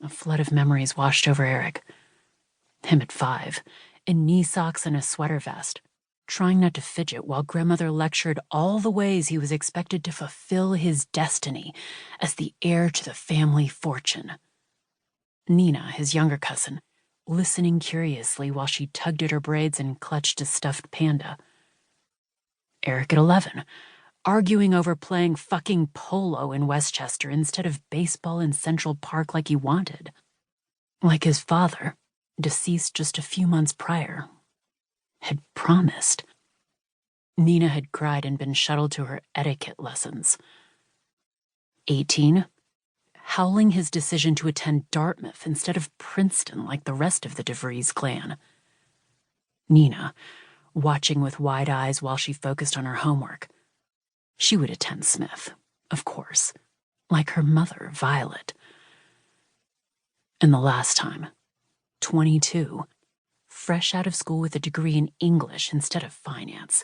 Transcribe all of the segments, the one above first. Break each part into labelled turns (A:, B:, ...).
A: A flood of memories washed over Eric. Him at 5, in knee socks and a sweater vest, trying not to fidget while grandmother lectured all the ways he was expected to fulfill his destiny as the heir to the family fortune. Nina, his younger cousin, listening curiously while she tugged at her braids and clutched a stuffed panda. Eric at 11, arguing over playing fucking polo in Westchester instead of baseball in Central Park like he wanted. Like his father, deceased just a few months prior, had promised. Nina had cried and been shuttled to her etiquette lessons. 18, howling his decision to attend Dartmouth instead of Princeton like the rest of the de Vries clan. Nina, watching with wide eyes while she focused on her homework. She would attend Smith, of course, like her mother, Violet. And the last time, 22, fresh out of school with a degree in English instead of finance,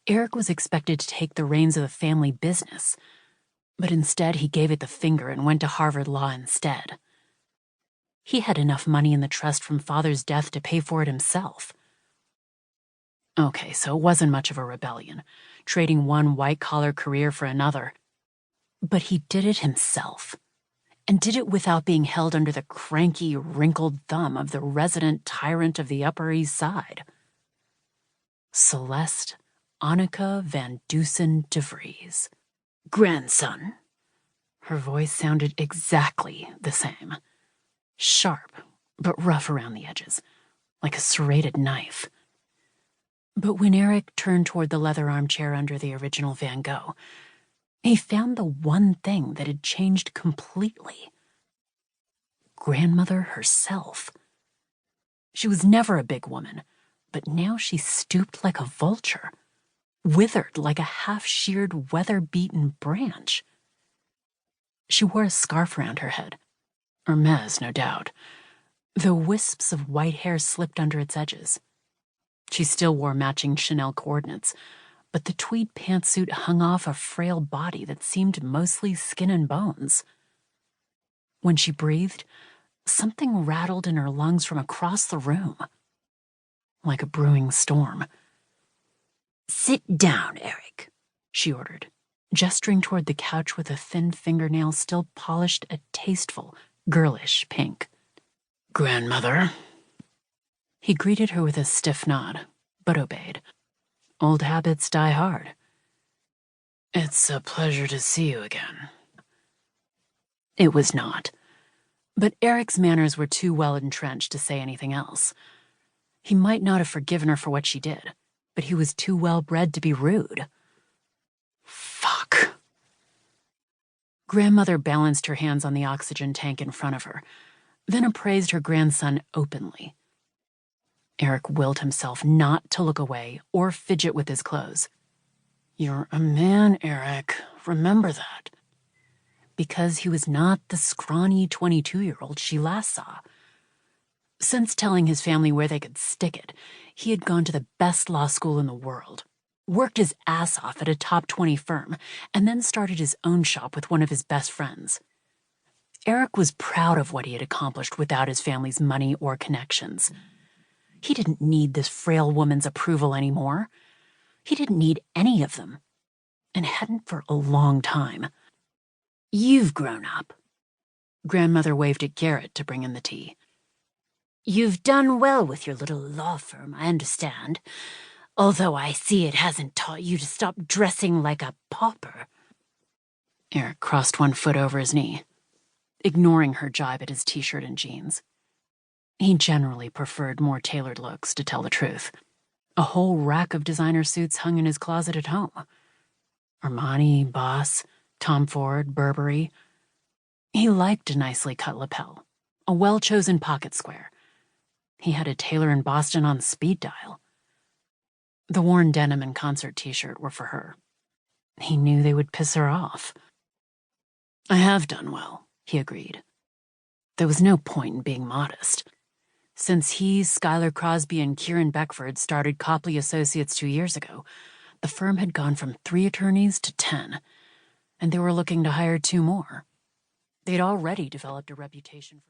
A: Eric was expected to take the reins of the family business, but instead he gave it the finger and went to Harvard Law instead. He had enough money in the trust from father's death to pay for it himself. Okay, so it wasn't much of a rebellion, trading one white-collar career for another. But he did it himself, and did it without being held under the cranky, wrinkled thumb of the resident tyrant of the Upper East Side. Celeste Annika Van Dusen de Vries. Grandson. Her voice sounded exactly the same. Sharp, but rough around the edges, like a serrated knife. But when Eric turned toward the leather armchair under the original Van Gogh, he found the one thing that had changed completely. Grandmother herself. She was never a big woman, but now she stooped like a vulture, withered like a half-sheared, weather-beaten branch. She wore a scarf around her head, Hermes, no doubt, though wisps of white hair slipped under its edges. She still wore matching Chanel coordinates, but the tweed pantsuit hung off a frail body that seemed mostly skin and bones. When she breathed, something rattled in her lungs from across the room, like a brewing storm. "Sit down, Eric," she ordered, gesturing toward the couch with a thin fingernail still polished a tasteful, girlish pink. "Grandmother." He greeted her with a stiff nod, but obeyed. Old habits die hard. "It's a pleasure to see you again." It was not. But Eric's manners were too well entrenched to say anything else. He might not have forgiven her for what she did, but he was too well bred to be rude. Fuck. Grandmother balanced her hands on the oxygen tank in front of her, then appraised her grandson openly. Eric willed himself not to look away or fidget with his clothes. "You're a man, Eric. Remember that." Because he was not the scrawny 22-year-old she last saw. Since telling his family where they could stick it, he had gone to the best law school in the world, worked his ass off at a top 20 firm, and then started his own shop with one of his best friends. Eric was proud of what he had accomplished without his family's money or connections. He didn't need this frail woman's approval anymore. He didn't need any of them, and hadn't for a long time. "You've grown up." Grandmother waved at Garrett to bring in the tea. "You've done well with your little law firm, I understand, although I see it hasn't taught you to stop dressing like a pauper." Eric crossed one foot over his knee, ignoring her jibe at his t-shirt and jeans. He generally preferred more tailored looks, to tell the truth. A whole rack of designer suits hung in his closet at home. Armani, Boss, Tom Ford, Burberry. He liked a nicely cut lapel, a well-chosen pocket square. He had a tailor in Boston on speed dial. The worn denim and concert t-shirt were for her. He knew they would piss her off. "I have done well," he agreed. There was no point in being modest. Since he, Skylar Crosby, and Kieran Beckford started Copley Associates 2 years ago, the firm had gone from 3 attorneys to 10, and they were looking to hire 2 more. They'd already developed a reputation for